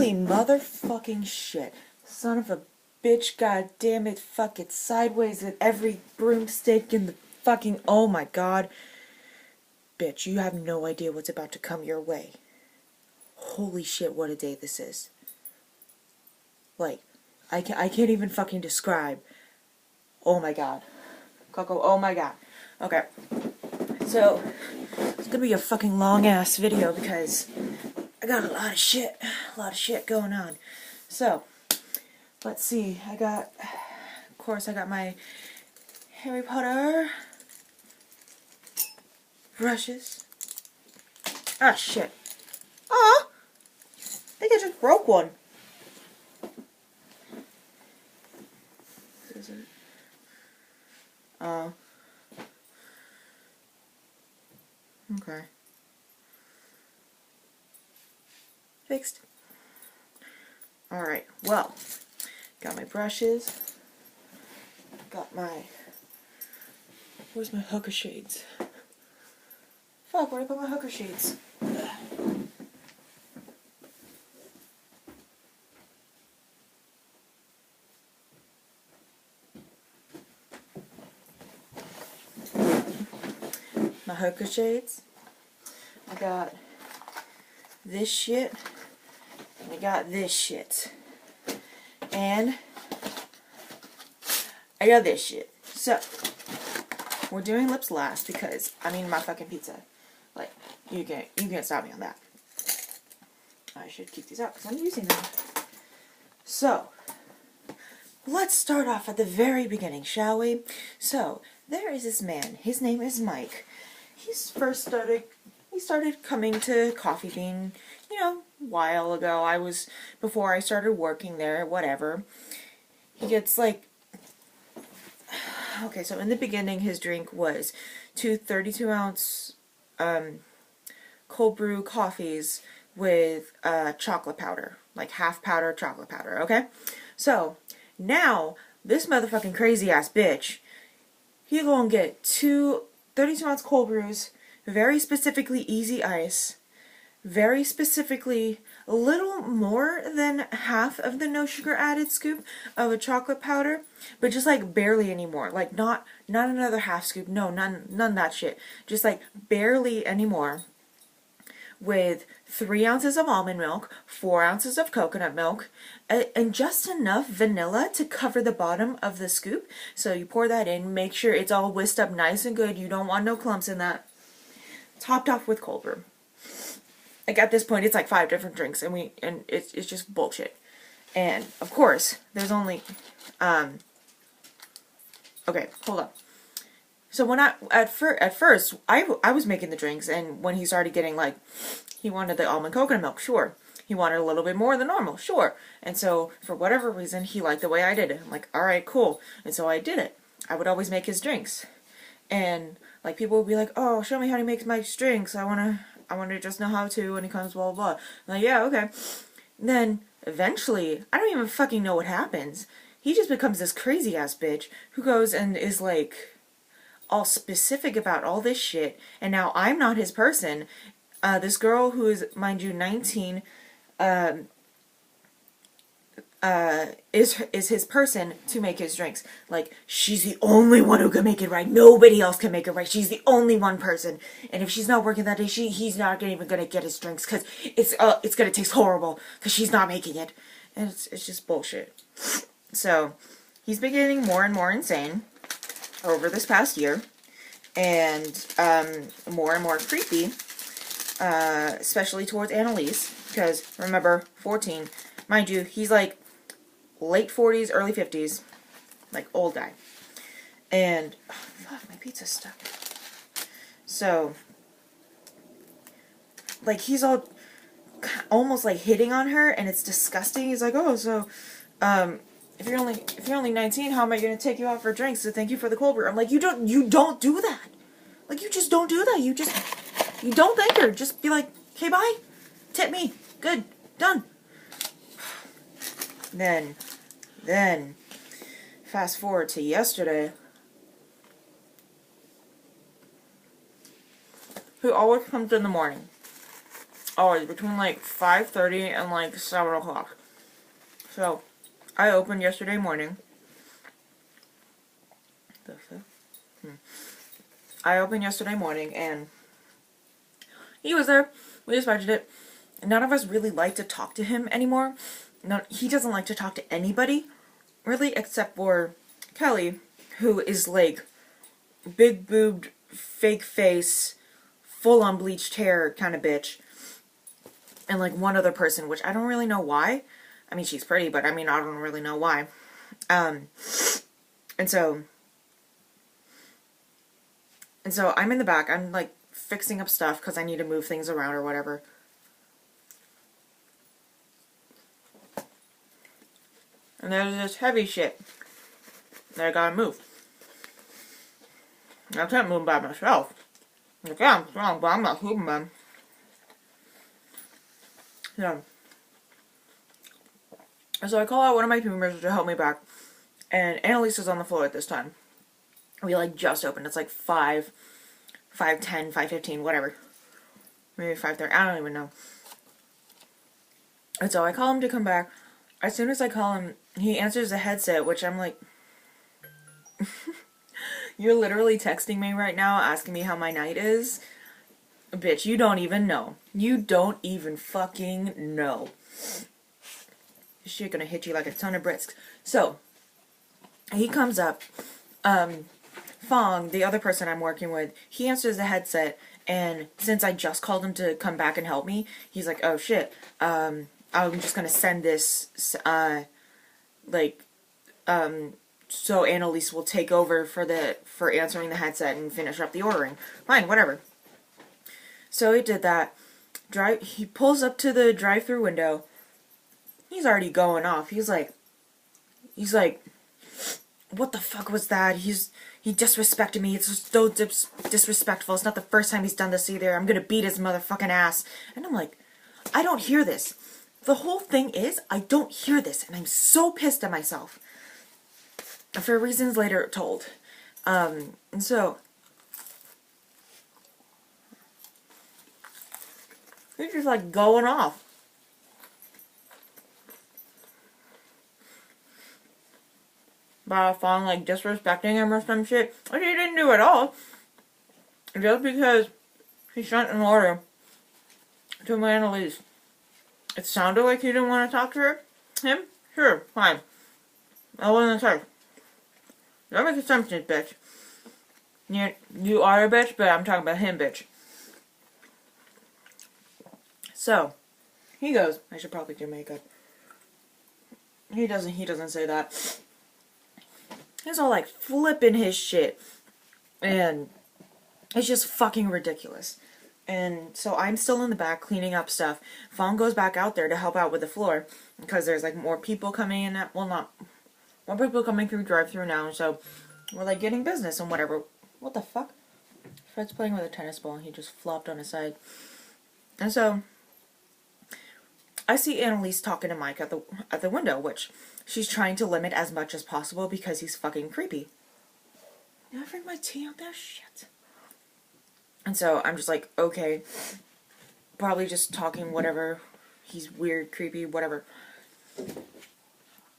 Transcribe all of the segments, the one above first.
Holy motherfucking shit. Son of a bitch, god damn it, fuck it sideways at every broomstick in the fucking, oh my god. Bitch, you have no idea what's about to come your way. Holy shit, what a day this is. Like, I can't even fucking describe. Oh my god. Coco, oh my god. Okay. So, it's gonna be a fucking long ass video because I got a lot of shit going on. So, let's see. Of course, I got my Harry Potter brushes. Ah, shit. Ah! I think I just broke one. Oh. Okay. Fixed. Alright, well, got my brushes, got my, where's my hooker shades? Fuck, where'd I put my hooker shades? My hooker shades. I got this shit. And I got this shit. And I got this shit. So, we're doing lips last because I'm eating my fucking pizza. Like, you can't stop me on that. I should keep these out because I'm using them. So, let's start off at the very beginning, shall we? So, there is this man. His name is Mike. He started coming to Coffee Bean, you know, a while ago. Before I started working there, whatever. He gets like, okay, so in the beginning his drink was 2 32-ounce cold brew coffees with chocolate powder, like half powder chocolate powder, okay? So, now, this motherfucking crazy ass bitch, he gonna get 2 32-ounce cold brews, very specifically easy ice, very specifically a little more than half of the no sugar added scoop of a chocolate powder, but just like barely anymore. Like not another half scoop, no, none of that shit. Just like barely anymore. With 3 ounces of almond milk, 4 ounces of coconut milk, and just enough vanilla to cover the bottom of the scoop. So you pour that in, make sure it's all whisked up nice and good. You don't want no clumps in that. Topped off with cold brew. Like at this point, it's like 5 different drinks, and it's just bullshit. And of course, there's only okay, hold up. So when at first I was making the drinks, and when he started getting like, he wanted the almond coconut milk, sure. He wanted a little bit more than normal, sure. And so for whatever reason, he liked the way I did it. I'm like, all right, cool. And so I did it. I would always make his drinks, and like people would be like, oh, show me how he makes my drinks. I wanna just know how to when he comes, blah blah blah. I'm like, yeah, okay. And then eventually, I don't even fucking know what happens. He just becomes this crazy ass bitch who goes and is like all specific about all this shit, and now I'm not his person. This girl who is, mind you, 19, is his person to make his drinks. Like, she's the only one who can make it right. Nobody else can make it right. She's the only one person. And if she's not working that day, he's not even gonna get his drinks because it's gonna taste horrible because she's not making it. And it's just bullshit. So, he's been getting more and more insane over this past year, and more and more creepy, especially towards Annalise, because remember, 14, mind you, he's like late 40s, early 50s, like old guy, and oh, fuck, my pizza's stuck. So, like, he's almost like hitting on her, and it's disgusting. He's like, oh, so, if you're only 19, how am I gonna take you out for drinks to thank you for the cold brew? I'm like, you don't do that. Like, you just don't do that. You don't thank her. Just be like, okay, bye. Tip me. Good. Done. Then, fast forward to yesterday, who always comes in the morning. always between like 5:30 and like 7 o'clock. So, I opened yesterday morning. I opened yesterday morning and he was there. We expected it. None of us really like to talk to him anymore. No, he doesn't like to talk to anybody, really, except for Kelly, who is like big boobed, fake face, full on bleached hair kind of bitch. And like one other person, which I don't really know why. I mean, she's pretty, but I mean, I don't really know why. And so I'm in the back. I'm like fixing up stuff because I need to move things around or whatever. And there's this heavy shit that I gotta move. I can't move by myself. Okay, I'm strong, but I'm not Superman. Yeah. So I call out one of my team members to help me back. And Annalise is on the floor at this time. We like just opened. It's like 5:10, 5:15, whatever. Maybe 5:30. I don't even know. And so I call him to come back. As soon as I call him, he answers the headset, which I'm like, you're literally texting me right now asking me how my night is? Bitch, you don't even know. You don't even fucking know. This shit gonna hit you like a ton of bricks. So, he comes up. Fong, the other person I'm working with, he answers the headset, and since I just called him to come back and help me, he's like, oh shit, I'm just gonna send this, so Annalise will take over for answering the headset and finish up the ordering. Fine, whatever. So he did that. He pulls up to the drive-thru window. He's already going off. He's like, what the fuck was that? He disrespected me. It's just so disrespectful. It's not the first time he's done this either. I'm gonna beat his motherfucking ass. And I'm like, I don't hear this. The whole thing is, I don't hear this, and I'm so pissed at myself. For reasons later told. And so, he's just like going off. About Fong like disrespecting him or some shit, which he didn't do at all. Just because he sent an order to my Annalise. It sounded like he didn't want to talk to him? Sure, fine. I wasn't sorry. Don't make assumptions, bitch. You are a bitch, but I'm talking about him, bitch. So, he goes, I should probably do makeup. He doesn't say that. He's all like flipping his shit. And it's just fucking ridiculous. And so I'm still in the back cleaning up stuff. Fong goes back out there to help out with the floor. Because there's like more people coming in. More people coming through drive-thru now. So we're like getting business and whatever. What the fuck? Fred's playing with a tennis ball and he just flopped on his side. And so I see Annalise talking to Mike at the window, which she's trying to limit as much as possible because he's fucking creepy. Did I bring my tea out there? Shit. And so I'm just like, okay, probably just talking whatever. He's weird, creepy, whatever.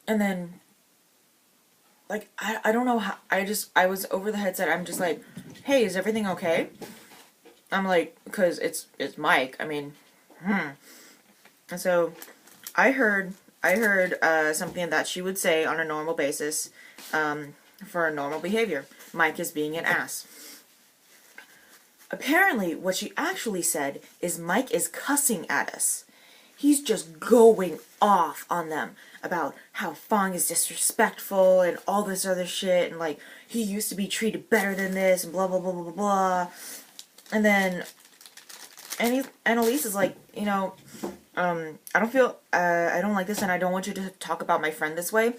And then, like, I don't know how, I was over the headset. I'm just like, hey, is everything okay? I'm like, because it's Mike. I mean, And so I heard something that she would say on a normal basis for a normal behavior. Mike is being an ass. Apparently, what she actually said is Mike is cussing at us. He's just going off on them about how Fong is disrespectful and all this other shit, and like, he used to be treated better than this, and blah, blah, blah, blah, blah, blah. And then Annalise is like, you know, I don't like this, and I don't want you to talk about my friend this way.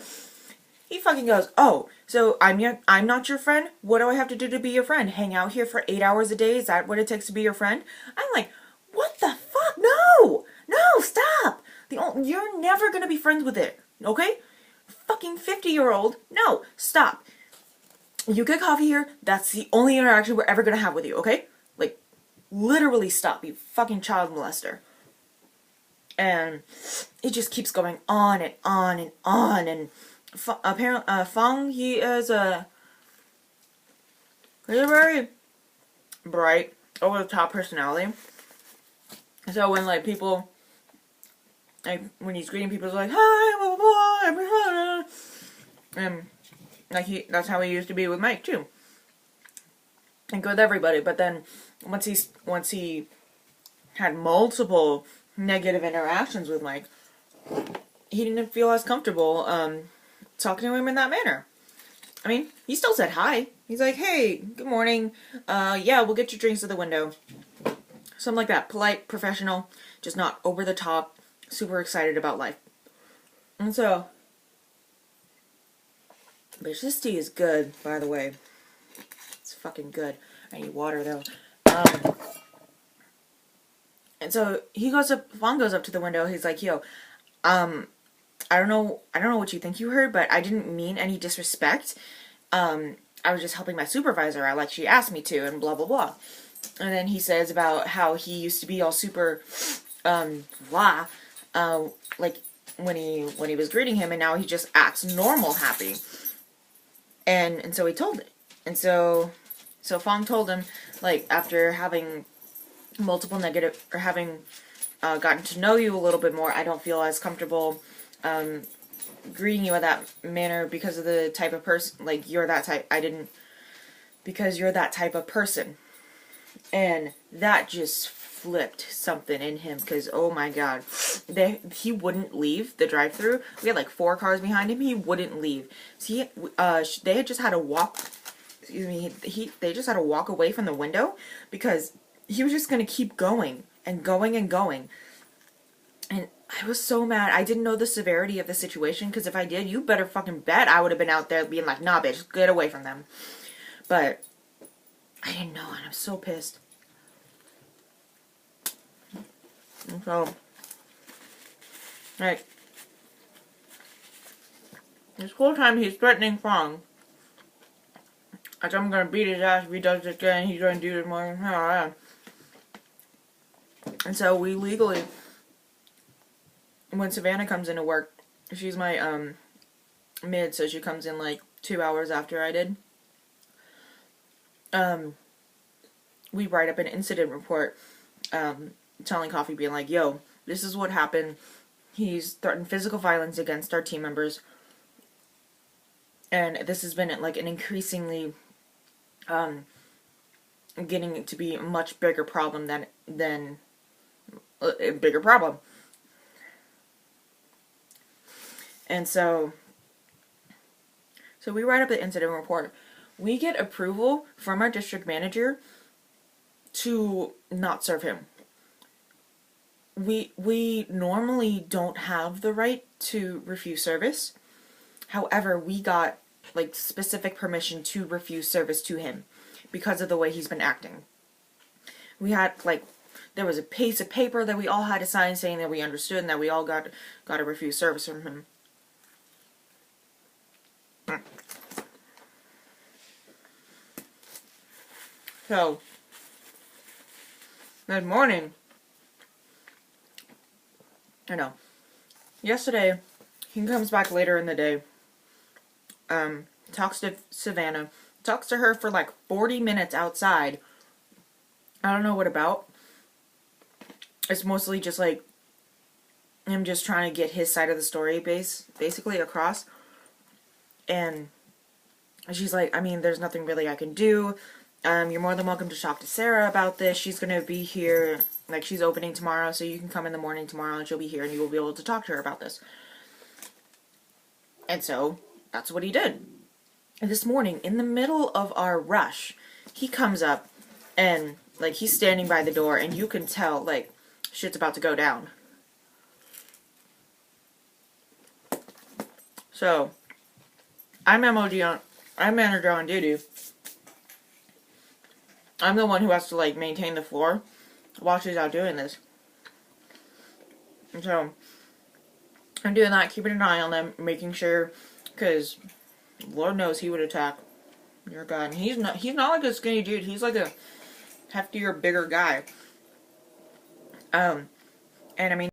He fucking goes, oh, so I'm not your friend? What do I have to do to be your friend? Hang out here for 8 hours a day? Is that what it takes to be your friend? I'm like, what the fuck? No! No, stop! You're never gonna be friends with it, okay? Fucking 50-year-old. No, stop. You get coffee here, that's the only interaction we're ever gonna have with you, okay? Like, literally stop, you fucking child molester. And it just keeps going on and on and on. And apparently, Fong, he is he's a very bright, over the top personality. So when like people, like when he's greeting people, he's like, "Hi, blah blah blah," and like that's how he used to be with Mike too, and with everybody. But then once he had multiple negative interactions with Mike, he didn't feel as comfortable talking to him in that manner. I mean, he still said hi. He's like, "Hey, good morning. Yeah, we'll get your drinks at the window." Something like that. Polite, professional, just not over the top, super excited about life. And so, bitch, this tea is good, by the way. It's fucking good. I need water, though. And so, Vaughn goes up to the window, he's like, "Yo, I don't know what you think you heard, but I didn't mean any disrespect. I was just helping my supervisor out like she asked me to, and blah, blah, blah." And then he says about how he used to be all super, blah, like when he was greeting him, and now he just acts normal happy. And so he told it. And so Fong told him, like, after having multiple negative, or having gotten to know you a little bit more, I don't feel as comfortable greeting you in that manner because of the type of person, like, you're that type, because you're that type of person. And that just flipped something in him, because oh my god, he wouldn't leave the drive-thru. We had like 4 cars behind him. He wouldn't leave. So they had just had to walk. Excuse me. They just had to walk away from the window because he was just gonna keep going and going and going. And I was so mad. I didn't know the severity of the situation, because if I did, you better fucking bet I would have been out there being like, "Nah, bitch, get away from them." But I didn't know, and I'm so pissed. And so, like, this whole time he's threatening Fong. Like, "I'm gonna beat his ass if he does this again, he's gonna do this more." And so we legally, when Savannah comes into work, she's my mid, so she comes in like 2 hours after I did. We write up an incident report, telling Coffee, being like, "Yo, this is what happened. He's threatened physical violence against our team members, and this has been like an increasingly getting to be a much bigger problem than a bigger problem." And so we write up the incident report. We get approval from our district manager to not serve him. We normally don't have the right to refuse service. However, we got like specific permission to refuse service to him because of the way he's been acting. We had like, there was a piece of paper that we all had to sign saying that we understood and that we all got to refuse service from him. So, that morning, yesterday, he comes back later in the day, talks to Savannah, talks to her for like 40 minutes outside. I don't know what about. It's mostly just like him just trying to get his side of the story basically across. And she's like, "I mean, there's nothing really I can do. You're more than welcome to talk to Sarah about this. She's going to be here, like, she's opening tomorrow, so you can come in the morning tomorrow and she'll be here and you will be able to talk to her about this." And so, that's what he did. And this morning, in the middle of our rush, he comes up and, like, he's standing by the door and you can tell, like, shit's about to go down. So, I'm manager on duty. I'm the one who has to, like, maintain the floor while she's out doing this. And so, I'm doing that, keeping an eye on them, making sure, because Lord knows he would attack your guy. And he's not like a skinny dude. He's like a heftier, bigger guy. And I mean,